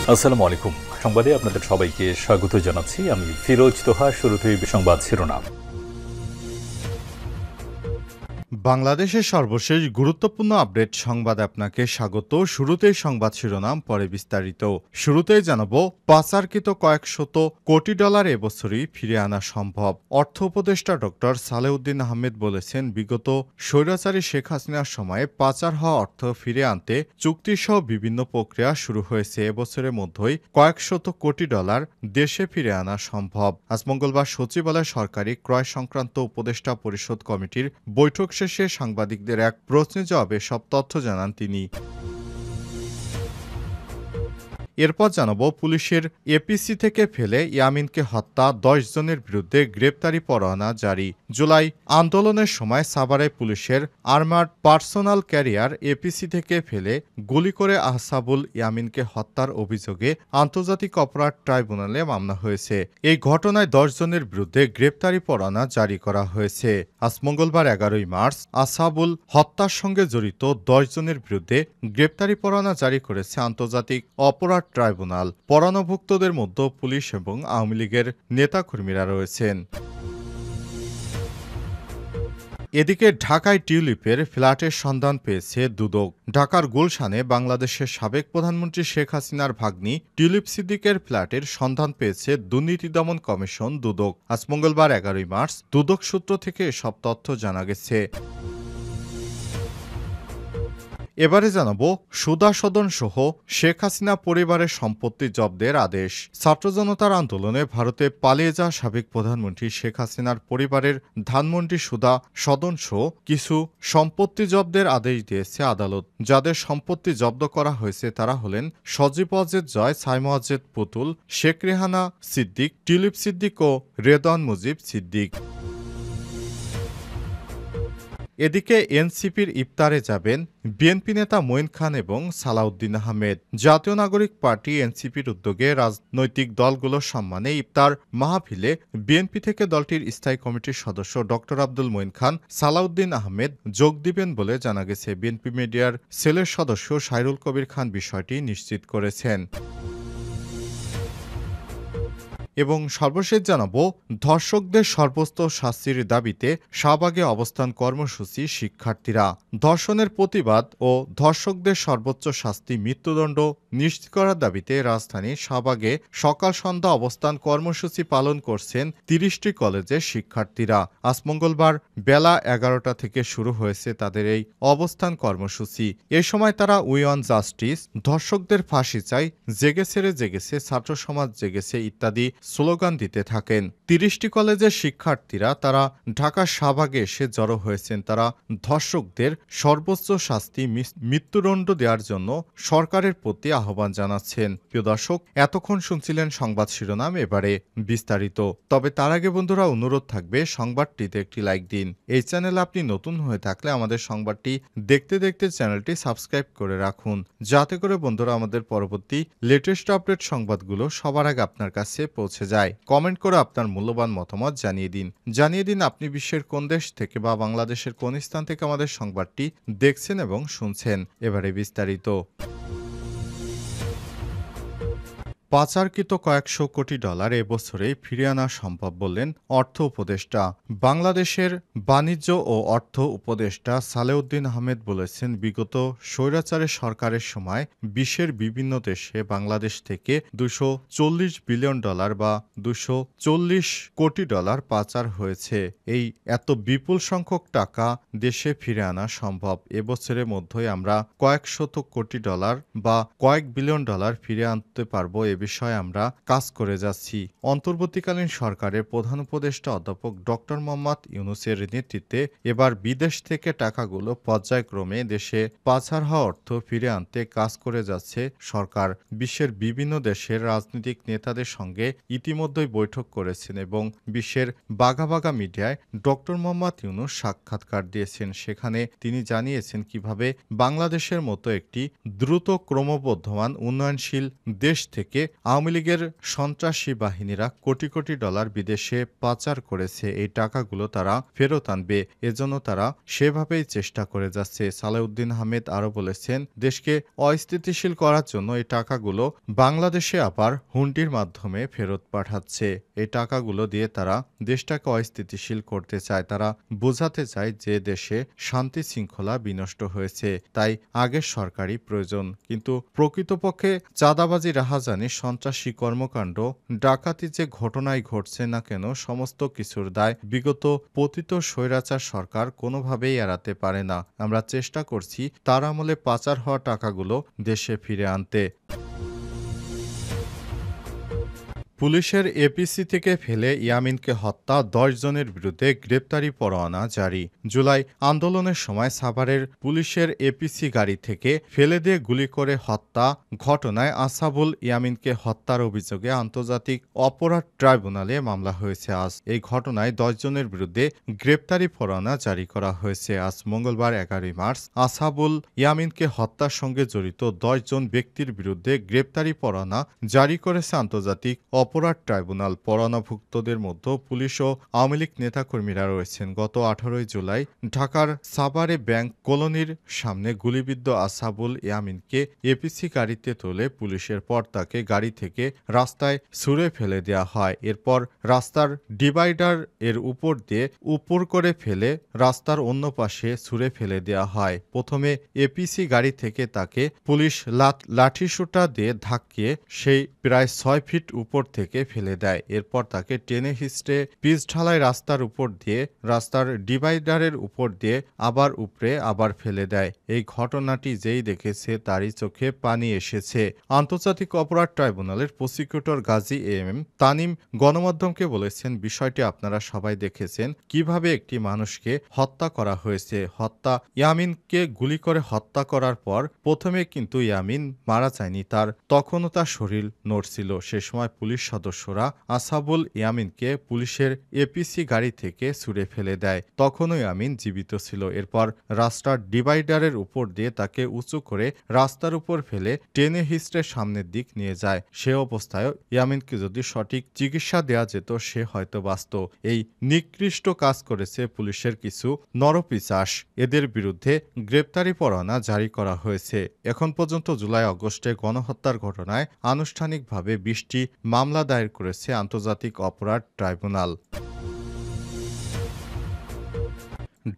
আসসালামু আলাইকুম। সংবাদে আপনাদের সবাইকে স্বাগত জানাচ্ছি। আমি ফিরোজ তোহা। শুরুতেই সংবাদ শিরোনাম। বাংলাদেশের সর্বশেষ গুরুত্বপূর্ণ আপডেট সংবাদে আপনাকে স্বাগত। শুরুতেই সংবাদ শিরোনাম, পরে বিস্তারিত। শুরুতেই জানাবো, পাচারকৃত কয়েকশত কোটি ডলার এবছরই ফিরে আনা সম্ভব। অর্থ উপদেষ্টা ডক্টর সালেউদ্দিন আহমেদ বলেছেন, বিগত স্বৈরাচারী শেখ হাসিনার সময়ে পাচার হওয়া অর্থ ফিরে আনতে চুক্তিসহ বিভিন্ন প্রক্রিয়া শুরু হয়েছে। এবছরের মধ্যেই কয়েকশত কোটি ডলার দেশে ফিরে আনা সম্ভব। আজ মঙ্গলবার সচিবালয় সরকারি ক্রয় সংক্রান্ত উপদেষ্টা পরিষদ কমিটির বৈঠক শেষে সাংবাদিকদের এক প্রশ্নের জবাবে সব তথ্য জানান তিনি। এরপর জানাবো, পুলিশের এপিসি থেকে ফেলে ইয়ামিনকে হত্যা, 10 জনের বিরুদ্ধে গ্রেপ্তারি পরোয়ানা জারি। জুলাই আন্দোলনের সময় সাভারে পুলিশের আর্মার্ড পার্সোনাল ক্যারিয়ার এপিসি থেকে ফেলে গুলি করে আহসাবুল ইয়ামিনকে হত্যার অভিযোগে আন্তর্জাতিক অপরাধ ট্রাইব্যুনালে মামলা হয়েছে। এই ঘটনায় 10 জনের বিরুদ্ধে গ্রেপ্তারি পরোয়ানা জারি করা হয়েছে। আজ মঙ্গলবার 11 মার্চ আহসাবুল হত্যার সঙ্গে জড়িত 10 জনের বিরুদ্ধে গ্রেপ্তারি পরোয়ানা জারি করেছে আন্তর্জাতিক অপরাধ ট্রাইব্যুনাল। পরানভুক্তদের মধ্যে পুলিশ এবং আওয়ামী লীগের নেতাকর্মীরা রয়েছেন। এদিকে ঢাকায় টিউলিপের ফ্ল্যাটের সন্ধান পেয়েছে দুদক। ঢাকার গুলশানে বাংলাদেশের সাবেক প্রধানমন্ত্রী শেখ হাসিনার ভাগ্নি টিউলিপ সিদ্দিকের ফ্ল্যাটের সন্ধান পেয়েছে দুর্নীতি দমন কমিশন দুদক। আজ মঙ্গলবার 11 মার্চ দুদক সূত্র থেকে এসব তথ্য জানা গেছে। এবারে জানাবো, সুধা সদন সহ শেখ হাসিনা পরিবারের সম্পত্তি জব্দের আদেশ। ছাত্র জনতার আন্দোলনে ভারতে পালিয়ে যাওয়া সাবেক প্রধানমন্ত্রী শেখ হাসিনার পরিবারের ধানমন্ডি সুধা সদন সহ কিছু সম্পত্তি জব্দের আদেশ দিয়েছে আদালত। যাদের সম্পত্তি জব্দ করা হয়েছে তারা হলেন সজীব ওয়াজেদ জয়, সাইমা ওয়াজেদ পুতুল, শেখ রেহানা সিদ্দিক, টিউলিপ সিদ্দিক ও রেদওয়ান মুজিব সিদ্দিক। এদিকে এনসিপির ইফতারে যাবেন বিএনপি নেতা মঈন খান এবং সালাউদ্দিন আহমেদ। জাতীয় নাগরিক পার্টি এনসিপির উদ্যোগে রাজনৈতিক দলগুলোর সম্মানে ইফতার মাহফিলে বিএনপি থেকে দলটির স্থায়ী কমিটির সদস্য ড আব্দুল মঈন খান, সালাউদ্দিন আহমেদ যোগ দিবেন বলে জানা গেছে। বিএনপি মিডিয়ার সেলের সদস্য সাইরুল কবির খান বিষয়টি নিশ্চিত করেছেন। এবং সর্বশেষ জানাবো, ধর্ষকদের সর্বোচ্চ শাস্তির দাবিতে শাহবাগে অবস্থান কর্মসূচি শিক্ষার্থীরা। ধর্ষণের প্রতিবাদ ও ধর্ষকদের সর্বোচ্চ শাস্তি মৃত্যুদণ্ড নিশ্চিত করার দাবিতে রাজধানীর শাহবাগে সকাল সন্ধ্যা অবস্থান কর্মসূচি পালন করছেন 30টি কলেজের শিক্ষার্থীরা। আজ মঙ্গলবার বেলা 11টা থেকে শুরু হয়েছে তাদের এই অবস্থান কর্মসূচি। এ সময় তারা উই ওয়ান্ট জাস্টিস, ধর্ষকদের ফাঁসি চাই, জেগেছে রে জেগেছে, ছাত্র সমাজ জেগেছে ইত্যাদি স্লোগান দিতে থাকেন। 30টি কলেজের শিক্ষার্থীরা তারা ঢাকার শাহবাগে এসে জড়ো হয়েছেন। তারা ধর্ষকদের সর্বোচ্চ শাস্তি মৃত্যুদণ্ড দেওয়ার জন্য সরকারের প্রতি আহ্বান জানাচ্ছেন। প্রিয় দর্শক, এতক্ষণ শুনছিলেন সংবাদ শিরোনাম, এবারে বিস্তারিত। তবে তার আগে বন্ধুরা, অনুরোধ থাকবে সংবাদটিতে একটি লাইক দিন। এই চ্যানেলে আপনি নতুন হয়ে থাকলে আমাদের সংবাদটি দেখতে দেখতে চ্যানেলটি সাবস্ক্রাইব করে রাখুন, যাতে করে বন্ধুরা আমাদের পরবর্তী লেটেস্ট আপডেট সংবাদগুলো সবার আগে আপনার কাছে পৌঁছে যায়। কমেন্ট করে আপনার মূল্যবান মতামত জানিয়ে দিন আপনি বিশ্বের কোন দেশ থেকে বা বাংলাদেশের কোন স্থান থেকে আমাদের সংবাদটি দেখছেন এবং শুনছেন। এবারে বিস্তারিত। পাচারকৃত কয়েকশো কোটি ডলার এবছরেই ফিরে আনা সম্ভব বললেন অর্থ উপদেষ্টা। বাংলাদেশের বাণিজ্য ও অর্থ উপদেষ্টা সালেউদ্দিন আহমেদ বলেছেন, বিগত স্বৈরাচারের সরকারের সময় বিশ্বের বিভিন্ন দেশে বাংলাদেশ থেকে 240 বিলিয়ন ডলার বা 240 কোটি ডলার পাচার হয়েছে। এই এত বিপুল সংখ্যক টাকা দেশে ফিরে আনা সম্ভব। এবছরের মধ্যেই আমরা কয়েক শত কোটি ডলার বা কয়েক বিলিয়ন ডলার ফিরে আনতে পারবো। বিষয়ে আমরা কাজ করে যাচ্ছি। অন্তর্বর্তীকালীন সরকারের প্রধান উপদেষ্টা অধ্যাপক ড মোহাম্মদ ইউনূসের নেতৃত্বে এবার বিদেশ থেকে টাকাগুলো পর্যায়ক্রমে দেশে পাচার হওয়া অর্থ ফিরে আনতে কাজ করে যাচ্ছে সরকার। বিশ্বের বিভিন্ন দেশের রাজনৈতিক নেতাদের সঙ্গে ইতিমধ্যেই বৈঠক করেছেন এবং বিশ্বের বাঘা বাঘা মিডিয়ায় ড মোহাম্মদ ইউনূস সাক্ষাৎকার দিয়েছেন। সেখানে তিনি জানিয়েছেন কিভাবে বাংলাদেশের মতো একটি দ্রুত ক্রমবর্ধমান উন্নয়নশীল দেশ থেকে আওয়ামী লীগের সন্ত্রাসী বাহিনীরা কোটি কোটি ডলার বিদেশে পাচার করেছে, এই টাকাগুলো তারা ফেরত আনবে, এজন্য তারা সেভাবেই চেষ্টা করে যাচ্ছে। সালেউদ্দিন আহমেদ আরও বলেছেন, দেশকে অস্থিতিশীল করার জন্য এই টাকাগুলো বাংলাদেশে আবার হুন্ডির মাধ্যমে ফেরত পাঠাচ্ছে। এই টাকাগুলো দিয়ে তারা দেশটাকে অস্থিতিশীল করতে চায়। তারা বোঝাতে চায় যে দেশে শান্তি শৃঙ্খলা বিনষ্ট হয়েছে, তাই আগের সরকারই প্রয়োজন। কিন্তু প্রকৃতপক্ষে চাঁদাবাজি, রাহাজানি, সন্ত্রাসী কর্মকাণ্ড, ডাকাতি যে ঘটনাই ঘটছে না কেন, সমস্ত কিছুর দায় বিগত পতিত স্বৈরাচার সরকার কোনোভাবেই এড়াতে পারে না। আমরা চেষ্টা করছি তার আমলে পাচার হওয়া টাকাগুলো দেশে ফিরে আনতে। পুলিশের এপিসি থেকে ফেলে ইয়ামিনকে হত্যা, ১০ জনের বিরুদ্ধে গ্রেপ্তারি পরোয়ানা জারি। জুলাই আন্দোলনের সময় সাভারের পুলিশের এপিসি গাড়ি থেকে ফেলে দিয়ে গুলি করে হত্যা ঘটনায় আসাবুল ইয়ামিনকে হত্যার অভিযোগে আন্তর্জাতিক অপরাধ ট্রাইব্যুনালে মামলা হয়েছে আজ। এই ঘটনায় ১০ জনের বিরুদ্ধে গ্রেপ্তারি পরোয়ানা জারি করা হয়েছে। আজ মঙ্গলবার ১১ মার্চ আসাবুল ইয়ামিনকে হত্যার সঙ্গে জড়িত ১০ জন ব্যক্তির বিরুদ্ধে গ্রেপ্তারি পরোয়ানা জারি করেছে আন্তর্জাতিক অপরাধ ট্রাইব্যুনাল। পরোয়ানাভুক্তদের মধ্যে পুলিশ ও আওয়ামী লীগ নেতাকর্মীরা রয়েছেন। গত ১৮ জুলাই ঢাকার সাভারে ব্যাংক কলোনির সামনে গুলিবিদ্ধ আসাবুল ইয়ামিনকে এপিসি গাড়িতে তুলে পুলিশের পর তাকে গাড়ি থেকে রাস্তায় ছুঁড়ে ফেলে দেওয়া হয়। এরপর রাস্তার ডিভাইডার এর উপর দিয়ে উপর করে ফেলে রাস্তার অন্য পাশে ছুঁড়ে ফেলে দেওয়া হয়। প্রথমে এপিসি গাড়ি থেকে তাকে পুলিশ লাঠিসোঁটা দিয়ে ধাক্কিয়ে সেই প্রায় ৬ ফিট উপর থেকে ফেলে দেয়। এরপর তাকে টেনে হিঁচড়ে পিচ ঢালাই রাস্তার উপর দিয়ে রাস্তার ডিভাইডারের উপর দিয়ে আবার উপরে আবার ফেলে দেয়। এই ঘটনাটি যেই দেখেছে তারই চোখে পানি এসেছে। আন্তর্জাতিক অপরাধ ট্রাইব্যুনালের প্রসিকিউটর গাজী এম তানিম গণমাধ্যমকে বলেছেন, বিষয়টি আপনারা সবাই দেখেছেন কিভাবে একটি মানুষকে হত্যা করা হয়েছে। ইয়ামিনকে গুলি করে হত্যা করার পর প্রথমে কিন্তু ইয়ামিন মারা যায়নি, তখনও তার শরীর নড়ছিল। সে সময় পুলিশ সদস্যরা আসাবুল ইয়ামিনকে পুলিশের এপিসি গাড়ি থেকে ছুঁড়ে ফেলে দেয়। তখনও ইয়ামিন জীবিত ছিল। এরপর রাস্তার ডিভাইডারের উপর দিয়ে তাকে উঁচু করে রাস্তার উপর ফেলে টেনে হিঁচড়ে সামনের দিক নিয়ে যায়। সে অবস্থায় ইয়ামিনকে যদি সঠিক চিকিৎসা দেওয়া যেত সে হয়তো বাঁচত। এই নিকৃষ্ট কাজ করেছে পুলিশের কিছু নরপিশাচ। এদের বিরুদ্ধে গ্রেপ্তারি পরোয়ানা জারি করা হয়েছে। এখন পর্যন্ত জুলাই আগস্টে গণহত্যার ঘটনায় আনুষ্ঠানিকভাবে ২০টি মামলা দায়ের করেছে আন্তর্জাতিক অপরাধ ট্রাইব্যুনাল।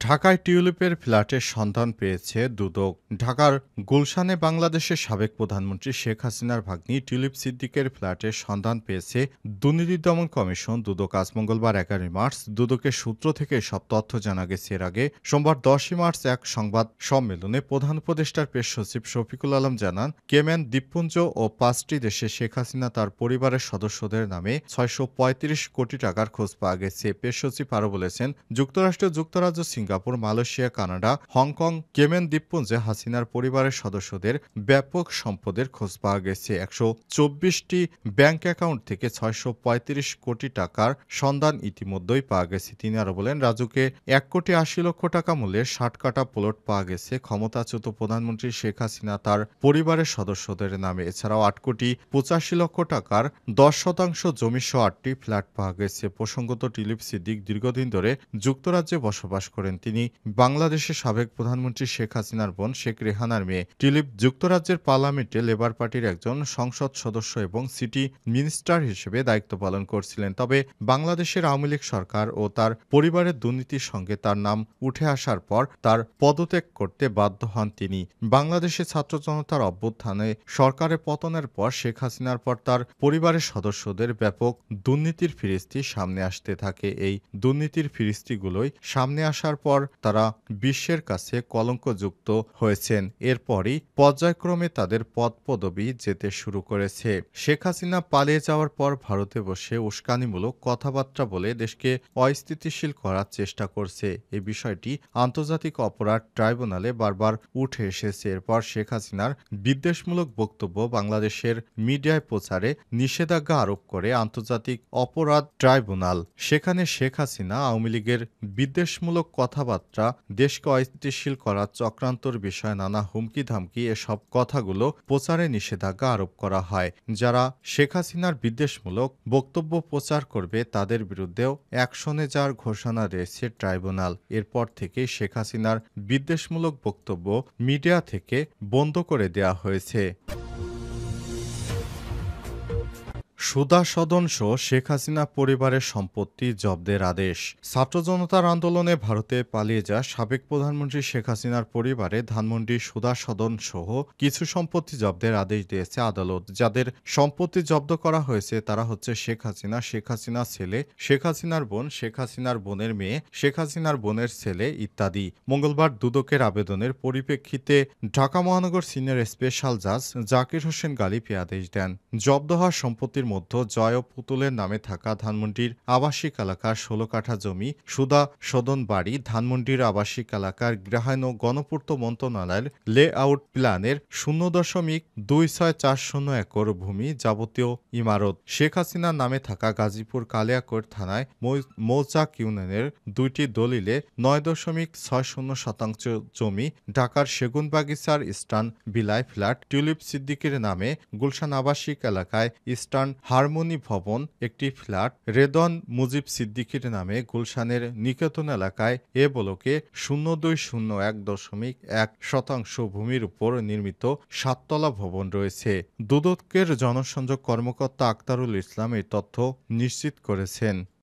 ঢাকায় টিউলিপের ফ্ল্যাটের সন্ধান পেয়েছে দুদক। ঢাকার গুলশানে বাংলাদেশের সাবেক প্রধানমন্ত্রী শেখ হাসিনার ভাগ্নি টিউলিপ সিদ্দিকের ফ্ল্যাটের সন্ধান পেয়েছে দুর্নীতি দমন কমিশন দুদক। আজ মঙ্গলবার ১১ মার্চ দুদকের সূত্র থেকে সব তথ্য জানা গেছে। এর আগে সোমবার ১০ মার্চ এক সংবাদ সম্মেলনে প্রধান উপদেষ্টার প্রেস সচিব শফিকুল আলম জানান, কেম্যান দ্বীপপুঞ্জ ও ৫টি দেশে শেখ হাসিনা তার পরিবারের সদস্যদের নামে ৬৩৫ কোটি টাকার খোঁজ পাওয়া গেছে। প্রেস সচিব আরও বলেছেন, যুক্তরাজ্য, Singapore, Malaysia, Canada, Hong Kong, Cayman দ্বীপপুঞ্জে হাসিনার পরিবারের সদস্যদের ব্যাপক সম্পদের খোঁজ পাওয়া গেছে। ১২৪টি ব্যাংক অ্যাকাউন্ট থেকে ৬৩৫ কোটি টাকার সন্ধান ইতিমধ্যেই পাওয়া গেছে। তিনি আরও বলেন, রাজুকে ১,৮০,০০,০০০ টাকা মূল্যের ৬০ কাঠা প্লট পাওয়া গেছে ক্ষমতাচ্যুত প্রধানমন্ত্রী শেখ হাসিনা তার পরিবারের সদস্যদের নামে। এছাড়াও ৮,৮৫,০০,০০০ টাকার ১০% জমিসহ ৮টি ফ্ল্যাট পাওয়া গেছে। প্রসঙ্গত, টিউলিপ সিদ্দিক দীর্ঘদিন ধরে যুক্তরাজ্যে বসবাস করেন। তিনি বাংলাদেশের সাবেক প্রধানমন্ত্রী শেখ হাসিনার বোন শেখ রেহানার মেয়ে। টিউলিপ যুক্তরাজ্যের পার্লামেন্টে লেবার পার্টির একজন সংসদ সদস্য এবং সিটি মিনিস্টার হিসেবে দায়িত্ব পালন করছিলেন। তবে বাংলাদেশের আওয়ামী লীগ সরকার ও তার পরিবারের দুর্নীতির সঙ্গে তার নাম উঠে আসার পর তার পদত্যাগ করতে বাধ্য হন তিনি। বাংলাদেশের ছাত্র জনতার অভ্যুত্থানে সরকারের পতনের পর শেখ হাসিনার পর তার পরিবারের সদস্যদের ব্যাপক দুর্নীতির ফিরিস্তি সামনে আসতে থাকে। এই দুর্নীতির ফিরিস্তিগুলোই সামনে আসার পর তারা বিশ্বের কাছে কলঙ্কযুক্ত হয়েছেন। এরপরই পর্যায়ক্রমে তাদের পদপদবি যেতে শুরু করেছে। শেখ হাসিনা পালিয়ে যাওয়ার পর ভারতে বসে উস্কানিমূলক কথাবার্তা বলে দেশকে অস্থিতিশীল করার চেষ্টা করছে। এই বিষয়টি আন্তর্জাতিক অপরাধ ট্রাইব্যুনালে বারবার উঠে এসেছে। এরপর শেখ হাসিনার বিদ্বেষমূলক বক্তব্য বাংলাদেশের মিডিয়ায় প্রচারে নিষেধাজ্ঞা আরোপ করে আন্তর্জাতিক অপরাধ ট্রাইব্যুনাল। সেখানে শেখ হাসিনা আওয়ামী লীগের বিদ্বেষমূলক কথাবার্তা দেশকে অস্থিতিশীল করার চক্রান্তর বিষয়ে নানা হুমকি-ধামকি এসব কথাগুলো প্রচারে নিষেধাজ্ঞা আরোপ করা হয়। যারা শেখ হাসিনার বিদ্বেষমূলক বক্তব্য প্রচার করবে তাদের বিরুদ্ধেও অ্যাকশনে যাওয়ার ঘোষণা দিয়েছে ট্রাইব্যুনাল। এরপর থেকেই শেখ হাসিনার বিদ্বেষমূলক বক্তব্য মিডিয়া থেকে বন্ধ করে দেওয়া হয়েছে। সুধাসদনসহ শেখ হাসিনা পরিবারের সম্পত্তি জব্দের আদেশ। ছাত্র জনতার আন্দোলনে ভারতে পালিয়ে যাওয়া সাবেক প্রধানমন্ত্রী শেখ হাসিনার পরিবারে ধানমন্ডি সুধাসদনসহ কিছু সম্পত্তি জব্দের আদেশ দিয়েছে আদালত। যাদের সম্পত্তি জব্দ করা হয়েছে তারা হচ্ছে শেখ হাসিনা, শেখ হাসিনার ছেলে, শেখ হাসিনার বোন, শেখ হাসিনার বোনের মেয়ে, শেখ হাসিনার বোনের ছেলে ইত্যাদি। মঙ্গলবার দুদকের আবেদনের পরিপ্রেক্ষিতে ঢাকা মহানগর সিনিয়র স্পেশাল জাজ জাকির হোসেন গালিব এ আদেশ দেন। জব্দ হওয়া সম্পত্তির মধ্যে জয় ও পুতুলের নামে থাকা ধানমন্ডির আবাসিক এলাকার ১৬ কাঠা জমি, সুধা সদন বাড়ি, ধানমন্ডির আবাসিক এলাকার গৃহায়ন ও গণপূর্ত মন্ত্রণালয়ের লে-আউট প্ল্যানের ০.২৬৪০ একর ভূমি, যাবতীয় ইমারত। শেখ হাসিনার নামে থাকা গাজীপুর কালিয়াকৈর থানায় মৌচাক ইউনিয়নের ২টি দলিলে ৯.৬০ শতাংশ জমি, ঢাকার সেগুনবাগিচার ইস্টার্ন বিলাই ফ্ল্যাট, টিউলিপ সিদ্দিকীর নামে গুলশান আবাসিক এলাকায় ইস্টার্ন হারমোনি ভবন একটি ফ্ল্যাট, রেদওয়ান মুজিব সিদ্দিকীর নামে গুলশানের নিকেতন এলাকায় এ ব্লকে ০২০১.১ শতাংশ ভূমির উপর নির্মিত ৭তলা ভবন রয়েছে। দুদকের জনসংযোগ কর্মকর্তা আক্তারুল ইসলাম এই তথ্য নিশ্চিত করেছেন।